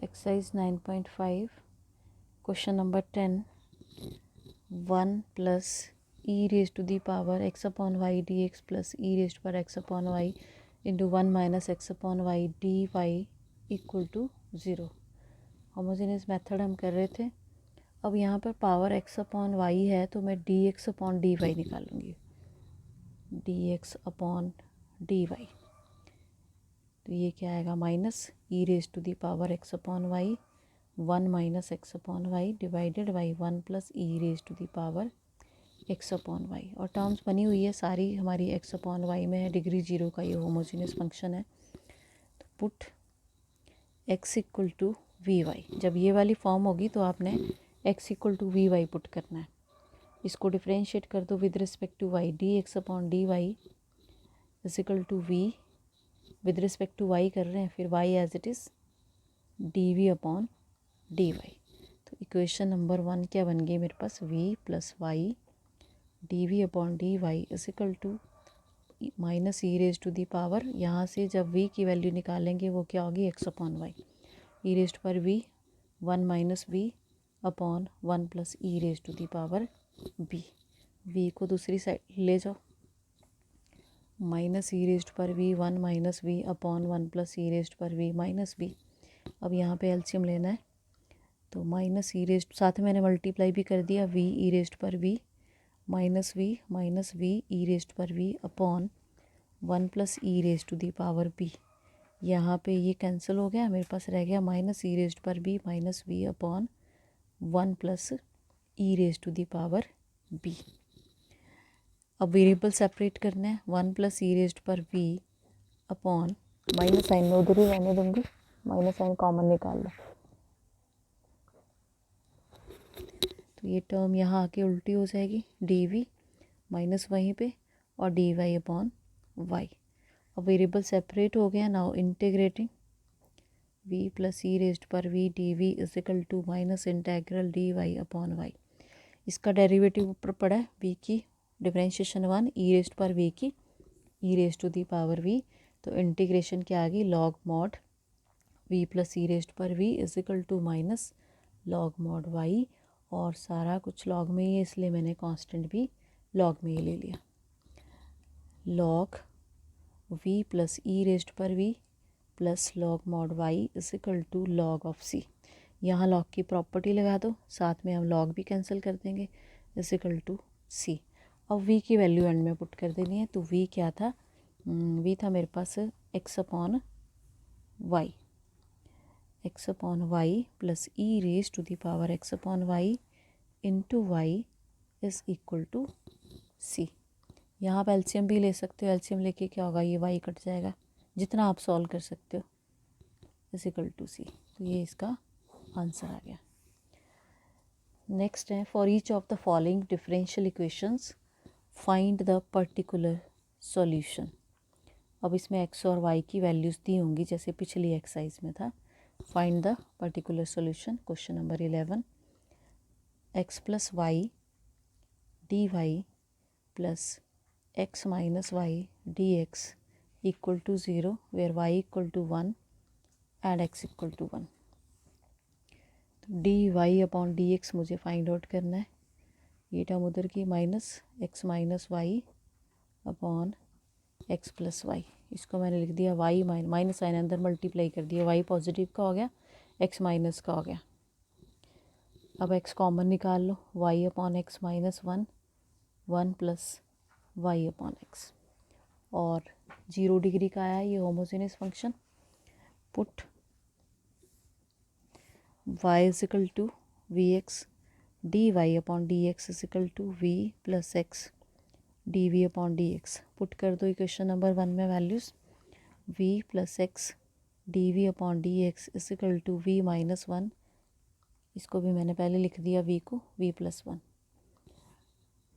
Exercise 9.5, question number 10. 1 plus e raised to the power x upon y dx plus e raised to power x upon y into 1 minus x upon y dy equal to 0. Homogeneous method हम कर रहे थे. अब यहाँ पर power x upon y है तो मैं dx अपॉन dy निकालूंगी. dx अपॉन dy तो ये क्या आएगा, minus e raise to the power x upon y 1 minus x upon y divided by 1 plus e raise to the power x upon y. और terms बनी हुई है सारी हमारी x अपॉन वाई में है. डिग्री 0 का ये होमोजेनियस फंक्शन है. तो put x equal to v y. जब ये वाली फॉर्म होगी तो आपने x equal to v y put करना है. इसको डिफ्रेंशिएट कर दो with respect to y. D x upon d y is equal to v with respect to y कर रहे हैं, फिर y as it is d v upon d y. तो इक्वेशन नंबर 1 क्या बन गई मेरे पास, v plus y d v upon d y is equal to minus e raise to the power. यहाँ से जब v की वैल्यू निकालेंगे वो क्या होगी, x upon y. E raise पर v 1 minus v upon 1 plus e raise to the power b. v को दूसरी साइड ले जाओ. माइनस ई रेस्ट पर v 1 minus v upon 1 plus e rest पर वी माइनस बी. अब यहाँ पे एलसीएम लेना है तो माइनस ई रेस्ट साथ में मैंने मल्टीप्लाई भी कर दिया. वी ई रेस्ट पर v minus v e rest पर v upon 1 plus e rest to the power b. यहाँ पे ये कैंसिल हो गया, मेरे पास रह गया माइनस ई रेस्ट पर v minus v upon 1 plus e rest to the power v. अब वेरिएबल सेपरेट करना है. 1 प्लस ई रेस्ट पर वी अपॉन माइनस साइन में उधर ही रहने दूंगी, माइनस साइन कॉमन निकाल लो. तो ये टर्म यहाँ आके उल्टी हो जाएगी. डी वी माइनस वहीं पे और डी वाई अपॉन वाई. अब वेरिएबल सेपरेट हो गया. Now integrating v plus e rest पर v d v is equal to minus integral d y upon y. इसका डेरिवेटिव ऊपर पड़ा है. वी की डिफरेंशिएशन 1 ई रेस्ट पर वी की e rest to the power v. तो इंटीग्रेशन क्या आ गई, log mod v plus e rest पर v is equal to minus log mod y. और सारा कुछ लॉग में ही है इसलिए मैंने कांस्टेंट भी लॉग में ही ले लिया. Log v plus e rest पर v plus log mod y is equal to log of c. यहाँ लॉग की प्रॉपर्टी लगा दो, साथ में हम लॉग भी कैंसिल कर देंगे. इज इक्वल टू सी. अब v की वैल्यू एंड में पुट कर देनी है. तो v क्या था, v था मेरे पास x upon y. X upon y plus e raise to the power x upon y into y is equal to c. यहाँ आप एलसीएम भी ले सकते हो. एलसीएम लेके क्या होगा, ये y कट जाएगा, जितना आप सॉल्व कर सकते हो. इज इक्वल टू सी. तो ये इसका आंसर आ गया. नेक्स्ट है, for each of the following differential equations find the particular solution. अब इसमें x और y की वैल्यूज़ दी होंगी जैसे पिछली एक्सरसाइज में था. Find the particular solution. Question number 11. x plus y d y plus x minus y d x equal to 0 where y equal to 1 and x equal to 1. तो d y upon d x मुझे find out करना है. ये term उधर की minus x minus y upon x plus y. इसको मैंने लिख दिया वाई माइनस साइन अंदर मल्टीप्लाई कर दिया. वाई पॉजिटिव का हो गया, एक्स माइनस का हो गया. अब एक्स कॉमन निकाल लो. Y upon x minus 1 plus y upon x. और 0 डिग्री का आया ये homogeneous function. Put y is equal to v x d y upon d x is equal to v plus x d v upon d x. Put कर दो equation number 1 में values. V plus x d v upon d x is equal to v minus 1. इसको भी मैंने पहले लिख दिया v को v plus 1.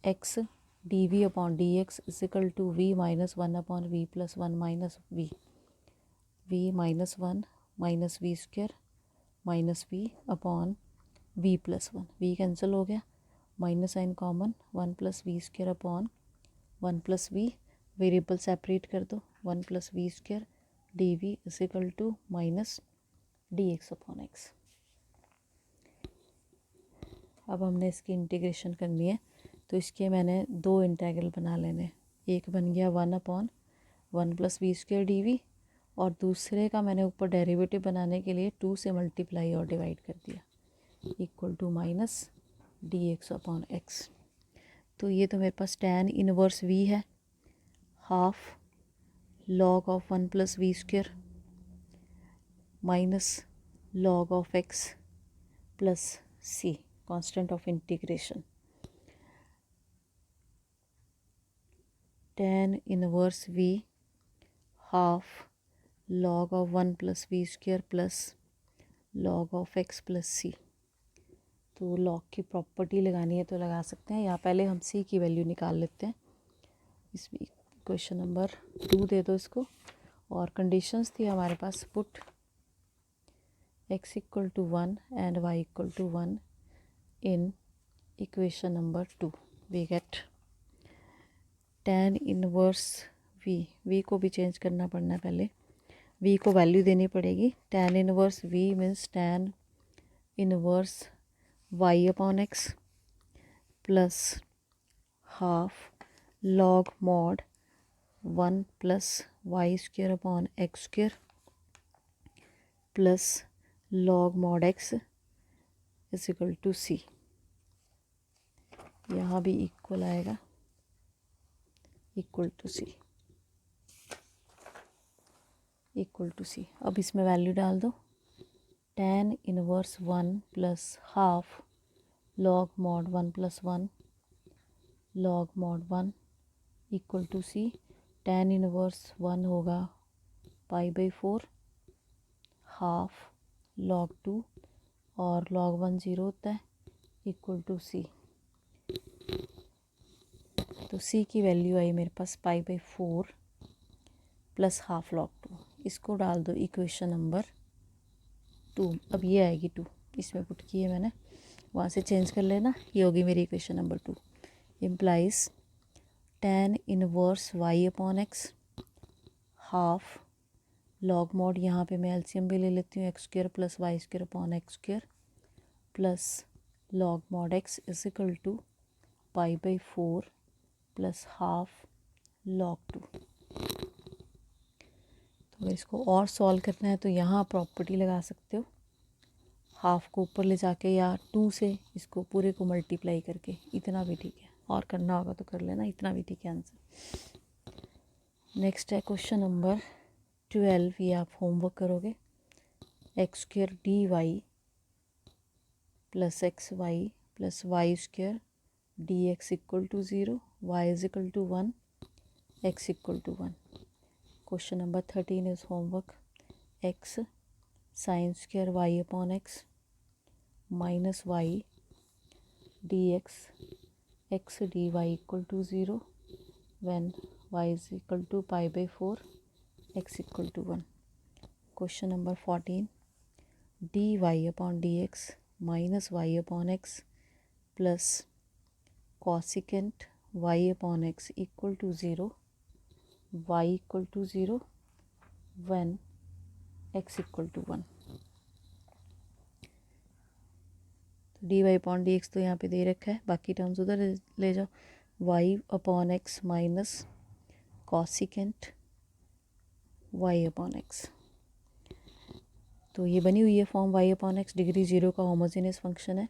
X d v upon d x is equal to v minus 1 upon v plus 1 minus v minus 1 minus v square minus v upon v plus 1. V cancel हो गया, minus sign common 1 plus v square upon 1 plus v. Variable separate कर दो. 1 plus v square d v is equal to minus dx upon x। अब हमने इसकी integration करनी है, तो इसके मैंने दो इंटीग्रल बना लेने। एक बन गया 1/1 + v² dv, और दूसरे का मैंने ऊपर डेरिवेटिव बनाने के लिए 2 से मल्टीप्लाई और डिवाइड कर दिया, equal to minus dx upon x। तो ये तो मेरे पास tan इनवर्स v है, half log of 1 + v² minus log of x plus c, constant of integration. tan inverse v half log of 1 + v² plus log of x plus c। तो log की property लगानी है तो लगा सकते हैं, या पहले हम c की वैल्यू निकाल लेते हैं। इसमें क्वेश्चन नंबर 2 दे दो इसको, और कंडीशंस थी हमारे पास, put x = 1 and y = 1 in equation number 2। We get tan inverse v को भी चेंज करना पड़ना है, पहले v को वैल्यू देनी पड़ेगी। tan inverse v means tan inverse y upon x plus half log mod 1 + y² upon x² plus log mod x = c। यहाँ भी इक्वल आएगा, इक्वल टू सी। अब इसमें वैल्यू डाल दो। tan inverse 1 plus half log mod 1 + 1 log mod 1 equal to c। tan inverse 1 होगा π/4 half log 2, और log 1 0 होता है, इक्वल टू c। तो c की वैल्यू आई मेरे पास π/4 प्लस हाफ log 2। इसको डाल दो इक्वेशन नंबर 2। अब ये आएगी 2, इसमें पुट की है मैंने, वहाँ से चेंज कर लेना, ये होगी मेरी equation number 2। Implies tan inverse y upon x half log mod, यहाँ पे मैं एलसीएम भी ले लेती हूँ, x² plus y² upon x² plus log mod x = π/4 plus half log 2। तो इसको और सॉल्व करना है तो यहाँ प्रॉपर्टी लगा सकते हो, हाफ को ऊपर ले जाके या 2 से इसको पूरे को मल्टीप्लाई करके, इतना भी ठीक है, और करना होगा तो कर लेना, इतना भी ठीक है आंसर। नेक्स्ट है क्वेश्चन नंबर 12, ये आप होमवर्क करोगे। x² dy plus xy plus y² dx = 0, y = 1, x = 1। Question number 13 is homework. X sin square y upon x minus y dx x dy = 0 when y is equal to π/4, x = 1. Question number 14. dy upon dx minus y upon x plus cosecant y upon x equal to 0, y = 0 when x = 1। तो dy upon d x तो यहाँ पे दे रखा है, बाकी terms उधर ले जाओ। y upon x minus cosecant y upon x, तो ये बनी हुई है form y upon x, degree 0 का होमोजेनियस फंक्शन है।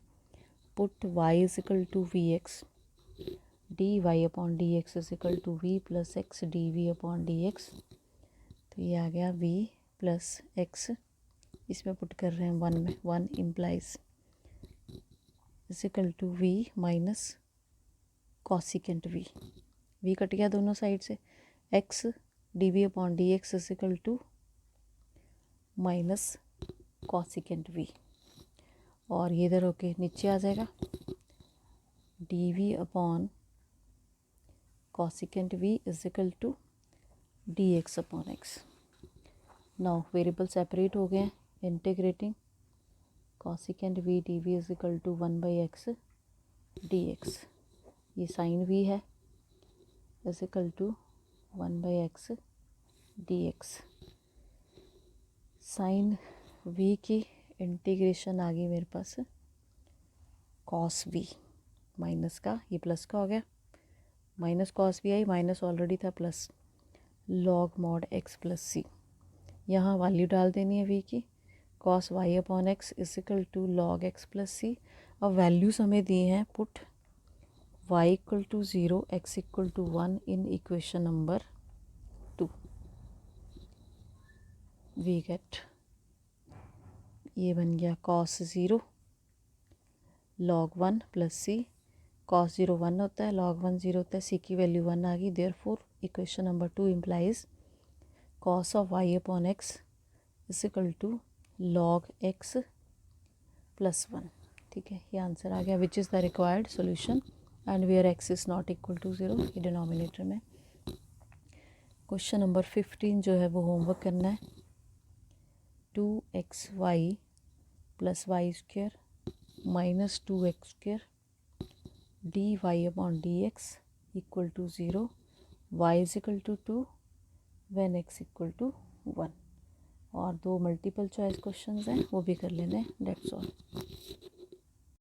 Put y = vx, dy upon d x = v plus x dv upon d x. तो ये आ गया v प्लस एक्स, इसमें पुट कर रहे हैं 1 में, 1 implies = v minus cosecant v cut गया दोनों साइड से, x dv upon d x = minus cosecant v, और ये इधर होके नीचे आ जाएगा, dv upon cosecant v = dx upon x। Now variable separate हो गए हैं, integrating cosecant v dv = 1/x dx, ये साइन v है, = 1/x dx। साइन v की इंटीग्रेशन आ गई मेरे पास कॉस v, माइनस का ये प्लस का हो गया, माइनस कॉस v आई, माइनस ऑलरेडी था plus, log mod x plus c. यहाँ वैल्यू डाल देनी है v की, cos y upon x is equal to log x plus c. अब वैल्यूज हमें दी हैं, put y equal to 0, x equal to 1 in equation number 2। We get, ये बन गया cos 0 log 1 plus c. Cos 0 1 होता है, लॉग 1 0 होता है, सी की वैल्यू 1 आ गई। Therefore equation number 2 implies cos of y upon x is equal to log x plus 1। ठीक है, ये आंसर आ गया, which is the required solution and where x is not equal to 0, ये डिनोमिनेटर में। क्वेश्चन नंबर 15 जो है वो होमवर्क करना है। 2xy plus y square minus 2x square d y upon d x equal to 0, y is equal to 2 when x equal to 1। और 2 multiple choice questions हैं, वो भी कर लेने, डेट्स ऑल।